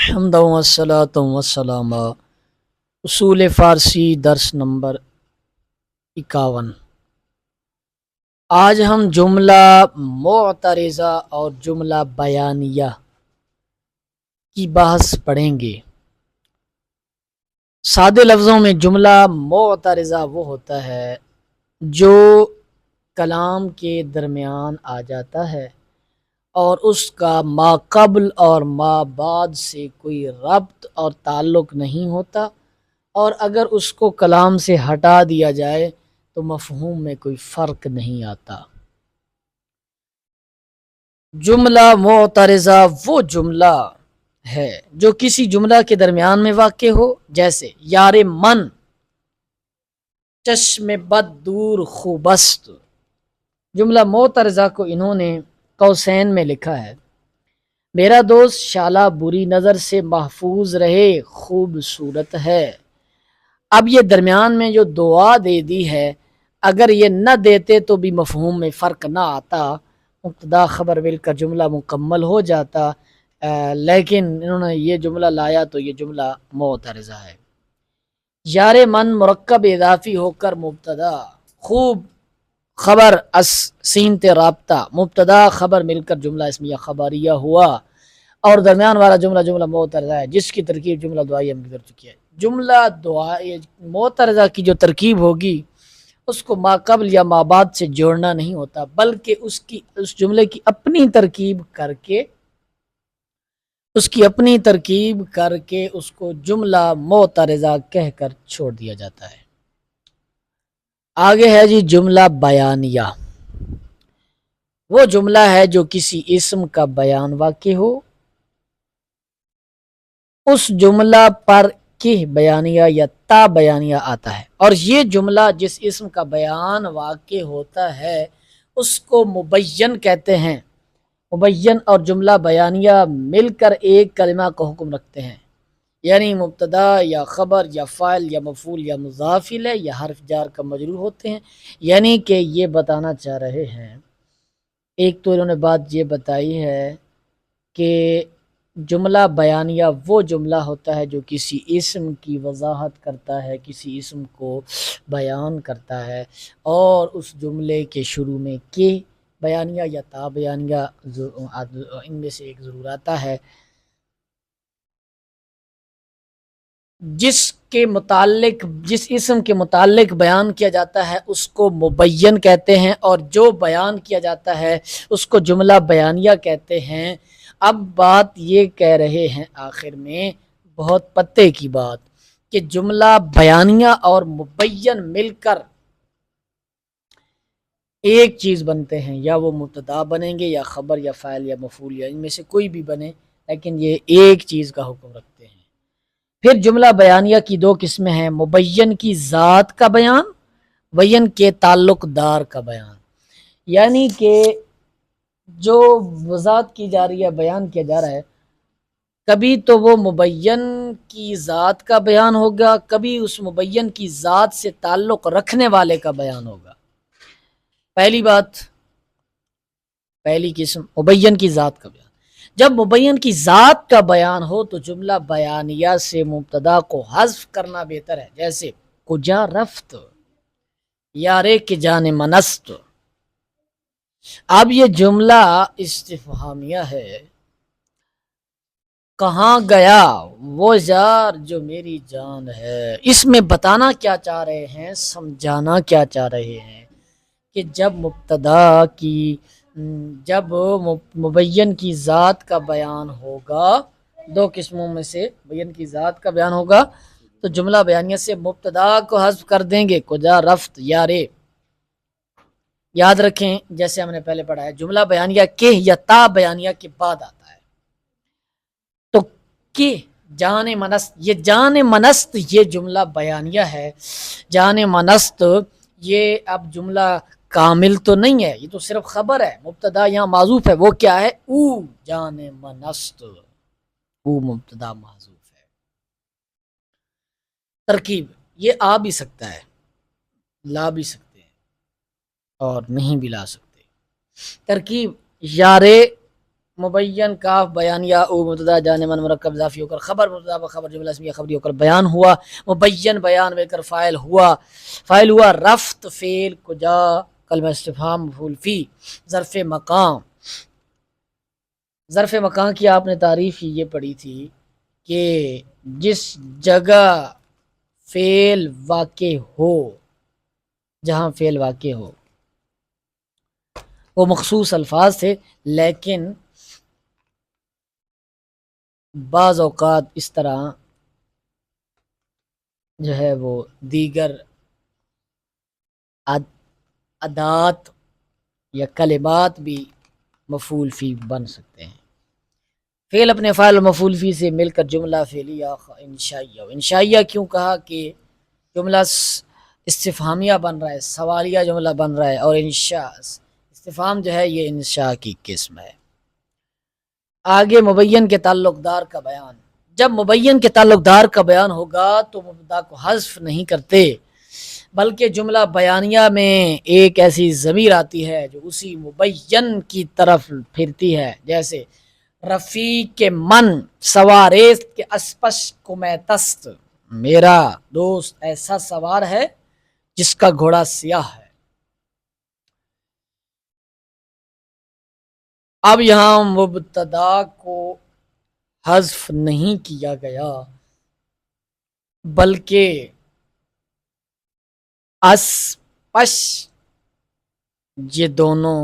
حمد والصلاۃ والسلام اصول فارسی درس نمبر 51۔ آج ہم جملہ معترضہ اور جملہ بیانیہ کی بحث پڑھیں گے۔ سادے لفظوں میں جملہ معترضہ وہ ہوتا ہے جو کلام کے درمیان آ جاتا ہے اور اس کا ما قبل اور ما بعد سے کوئی ربط اور تعلق نہیں ہوتا، اور اگر اس کو کلام سے ہٹا دیا جائے تو مفہوم میں کوئی فرق نہیں آتا۔ جملہ معترضہ وہ جملہ ہے جو کسی جملہ کے درمیان میں واقع ہو، جیسے یار من چشم بد دور خوبست۔ جملہ معترضہ کو انہوں نے قوسین میں لکھا ہے، میرا دوست شالہ بری نظر سے محفوظ رہے خوبصورت ہے۔ اب یہ درمیان میں جو دعا دے دی ہے، اگر یہ نہ دیتے تو بھی مفہوم میں فرق نہ آتا، مبتدا خبر مل کر جملہ مکمل ہو جاتا، لیکن انہوں نے یہ جملہ لایا تو یہ جملہ معترضہ ہے۔ یار من مرکب اضافی ہو کر مبتدا، خوب خبر اس سینت رابطہ، مبتدا خبر مل کر جملہ اسمیہ خبریہ ہوا، اور درمیان والا جملہ معترضہ ہے جس کی ترکیب جملہ دعائیہ ہم گزر چکی ہے۔ جملہ دعائیہ معترضہ کی جو ترکیب ہوگی اس کو ما قبل یا ما بعد سے جوڑنا نہیں ہوتا، بلکہ اس جملے کی اپنی ترکیب کر کے اس کو جملہ معترضہ کہہ کر چھوڑ دیا جاتا ہے۔ آگے ہے جی جملہ بیانیہ۔ وہ جملہ ہے جو کسی اسم کا بیان واقع ہو، اس جملہ پر کہ بیانیہ یا تا بیانیہ آتا ہے، اور یہ جملہ جس اسم کا بیان واقع ہوتا ہے اس کو مبین کہتے ہیں۔ مبین اور جملہ بیانیہ مل کر ایک کلمہ کا حکم رکھتے ہیں، یعنی مبتدا یا خبر یا فاعل یا مفعول یا مضاف الیہ یا حرف جار کا مجرور ہوتے ہیں۔ یعنی کہ یہ بتانا چاہ رہے ہیں، ایک تو انہوں نے بات یہ بتائی ہے کہ جملہ بیانیہ وہ جملہ ہوتا ہے جو کسی اسم کی وضاحت کرتا ہے، کسی اسم کو بیان کرتا ہے، اور اس جملے کے شروع میں کہ بیانیہ یا تا بیانیہ ان میں سے ایک ضرور آتا ہے۔ جس اسم کے متعلق بیان کیا جاتا ہے اس کو مبین کہتے ہیں، اور جو بیان کیا جاتا ہے اس کو جملہ بیانیہ کہتے ہیں۔ اب بات یہ کہہ رہے ہیں آخر میں، بہت پتے کی بات، کہ جملہ بیانیہ اور مبین مل کر ایک چیز بنتے ہیں، یا وہ مبتدا بنیں گے یا خبر یا فاعل یا مفعول یا ان میں سے کوئی بھی بنے، لیکن یہ ایک چیز کا حکم رکھتے ہیں۔ پھر جملہ بیانیہ کی دو قسمیں ہیں، مبین کی ذات کا بیان، مبین کے تعلق دار کا بیان۔ یعنی کہ جو وضاحت کی جا رہی ہے، بیان کیا جا رہا ہے، کبھی تو وہ مبین کی ذات کا بیان ہوگا، کبھی اس مبین کی ذات سے تعلق رکھنے والے کا بیان ہوگا۔ پہلی قسم مبین کی ذات کا بیان۔ جب مبین کی ذات کا بیان ہو تو جملہ بیانیہ سے مبتدا کو حذف کرنا بہتر ہے، جیسے کجا رفت، یارے کے جانے منست۔ اب یہ جملہ استفہامیہ ہے، کہاں گیا وہ یار جو میری جان ہے۔ اس میں بتانا کیا چاہ رہے ہیں، سمجھانا کیا چاہ رہے ہیں کہ جب مبین کی ذات کا بیان ہوگا، دو قسموں میں سے مبین کی ذات کا بیان ہوگا تو جملہ بیانیہ سے مبتدا کو حذف کر دیں گے، کجا رفت یارے۔ یاد رکھیں جیسے ہم نے پہلے پڑھا ہے، جملہ بیانیہ کے یا تا بیانیہ کے بعد آتا ہے، تو کہ جان منست، یہ جان منست یہ جملہ بیانیہ ہے۔ جان منست یہ اب جملہ کامل تو نہیں ہے، یہ تو صرف خبر ہے، مبتدا یہاں معذوف ہے، وہ کیا ہے؟ او جان منست، او مبتدا معذوف ہے۔ ترکیب یہ آ بھی سکتا ہے، لا بھی سکتے ہیں اور نہیں بھی لا سکتے۔ ترکیب یارے مبین کاف بیانیہ او مبتدا جانے من مرکب اضافی ہو کر خبر مبتدا بخبر جملہ اسمیہ خبری ہو کر بیان ہوا، مبین بیان مل کر فاعل ہوا رفت فعل کجا کلمہ استفہام مفعول فی ظرف مکان کی آپ نے تعریف یہ پڑھی تھی کہ جس جگہ فعل واقع ہو، جہاں فعل واقع ہو، وہ مخصوص الفاظ تھے، لیکن بعض اوقات اس طرح جو ہے وہ دیگر ادات یا کلمات بھی مفعول فی بن سکتے ہیں۔ فعل اپنے فاعل و مفعول فی سے مل کر جملہ فعلیہ انشائیہ، انشائیہ کیوں کہا کہ جملہ استفہامیہ بن رہا ہے، سوالیہ جملہ بن رہا ہے، اور انشاء استفہام جو ہے یہ انشاء کی قسم ہے۔ آگے مبین کے تعلق دار کا بیان، جب مبین کے تعلق دار کا بیان ہوگا تو مبتدا کو حذف نہیں کرتے، بلکہ جملہ بیانیہ میں ایک ایسی ضمیر آتی ہے جو اسی مبین کی طرف پھرتی ہے، جیسے رفیق کے من سواریست کے اسپش کو میں تست، میرا دوست ایسا سوار ہے جس کا گھوڑا سیاہ ہے۔ اب یہاں مبتدا کو حذف نہیں کیا گیا، بلکہ اسپش یہ دونوں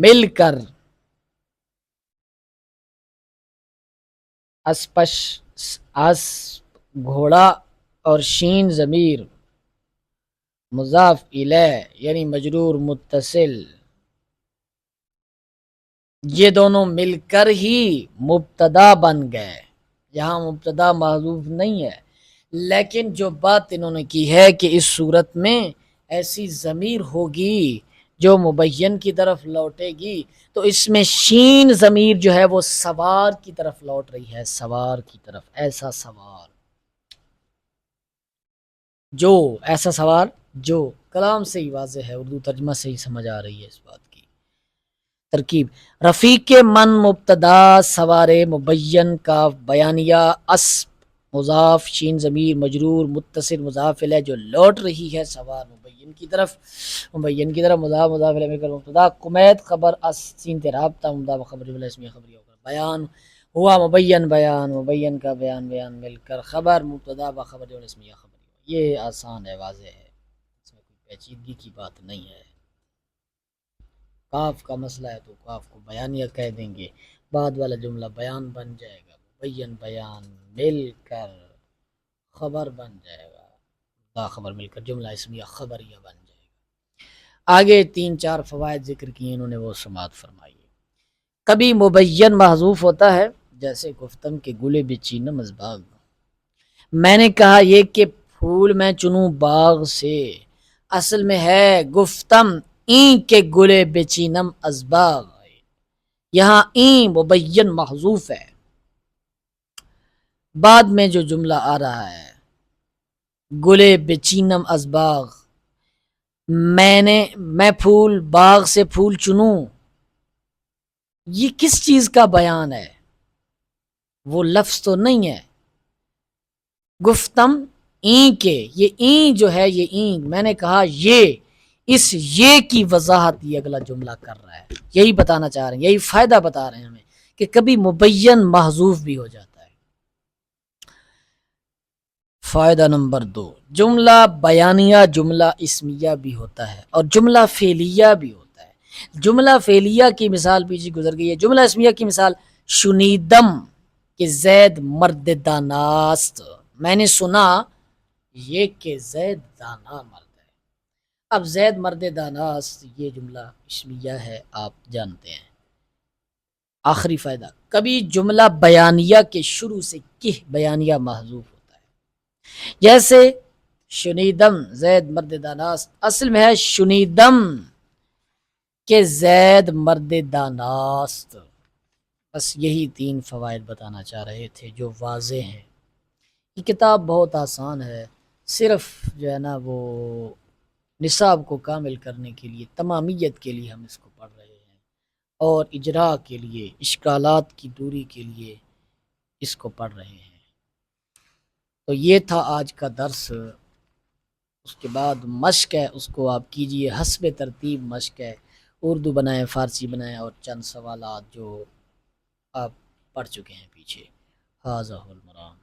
مل کر اسپش گھوڑا اور شین ضمیر مضاف الیہ یعنی مجرور متصل، یہ دونوں مل کر ہی مبتدا بن گئے، یہاں مبتدا محذوف نہیں ہے، لیکن جو بات انہوں نے کی ہے کہ اس صورت میں ایسی ضمیر ہوگی جو مبین کی طرف لوٹے گی، تو اس میں شین ضمیر جو ہے وہ سوار کی طرف لوٹ رہی ہے، سوار کی طرف، ایسا سوار، جو ایسا سوار، جو کلام سے ہی واضح ہے، اردو ترجمہ سے ہی سمجھ آ رہی ہے اس بات کی ترکیب۔ رفیق من مبتدا سوار مبین کاف بیانیہ اسب مضاف شین ضمیر مجرور متصل مضاف الیہ جو لوٹ رہی ہے سوار مبین کی طرف مضاف الیہ مل کر مبتدا کمیت خبر اس سین تے رابطہ مبتدا خبر جملہ اسمیہ خبری ہو کر بیان ہوا، مبین کا بیان مل کر خبر مبتدا خبر جملہ اسمیہ خبری ہو۔ یہ آسان ہے، واضح ہے، اس میں کوئی پیچیدگی کی بات نہیں ہے۔ کاف کا مسئلہ ہے تو کاف کو بیانیہ کہہ دیں گے، بعد والا جملہ بیان بن جائے گا، مبین بیان مل کر خبر بن جائے گا، دا خبر مل کر جملہ اسمیہ خبریہ بن جائے گا۔ آگے 3-4 فوائد ذکر کیے انہوں نے، وہ سماعت فرمائیے۔ کبھی مبین محذوف ہوتا ہے، جیسے گفتم کے گلے بچینم از باغ، میں نے کہا یہ کہ پھول میں چنوں باغ سے، اصل میں ہے گفتم این کے گلے بچینم از باغ، یہاں این مبین محذوف ہے، بعد میں جو جملہ آ رہا ہے گلے بچینم از باغ، میں پھول باغ سے پھول چنوں، یہ کس چیز کا بیان ہے؟ وہ لفظ تو نہیں ہے، گفتم این کے، یہ این جو ہے، یہ این میں نے کہا یہ، اس یہ کی وضاحت یہ اگلا جملہ کر رہا ہے، یہی بتانا چاہ رہے ہیں، یہی فائدہ بتا رہے ہیں ہمیں کہ کبھی مبین محذوف بھی ہو جاتا ہے۔ فائدہ نمبر 2، جملہ بیانیہ جملہ اسمیہ بھی ہوتا ہے اور جملہ فعلیہ بھی ہوتا ہے۔ جملہ فعلیہ کی مثال پیچھے گزر گئی ہے، جملہ اسمیہ کی مثال شنیدم کہ زید مرد داناست، میں نے سنا یہ کہ زید دانا مرد ہے۔ اب زید مرد داناست یہ جملہ اسمیہ ہے، آپ جانتے ہیں۔ آخری فائدہ، کبھی جملہ بیانیہ کے شروع سے کہ بیانیہ محذوف ہوتا ہے، جیسے شنیدم زید مرد داناست، اصل میں ہے شنیدم کہ زید مرد داناست۔ بس یہی 3 فوائد بتانا چاہ رہے تھے جو واضح ہیں۔ یہ کتاب بہت آسان ہے، صرف جو ہے نا وہ نصاب کو کامل کرنے کے لیے، تمامیت کے لیے ہم اس کو پڑھ رہے ہیں۔ اور اجرا کے لیے، اشکالات کی دوری کے لیے اس کو پڑھ رہے ہیں۔ تو یہ تھا آج کا درس۔ اس کے بعد مشق ہے، اس کو آپ کیجئے، حسب ترتیب مشق ہے، اردو بنائیں، فارسی بنائیں، اور چند سوالات جو آپ پڑھ چکے ہیں پیچھے۔ ھذا ھو المرام۔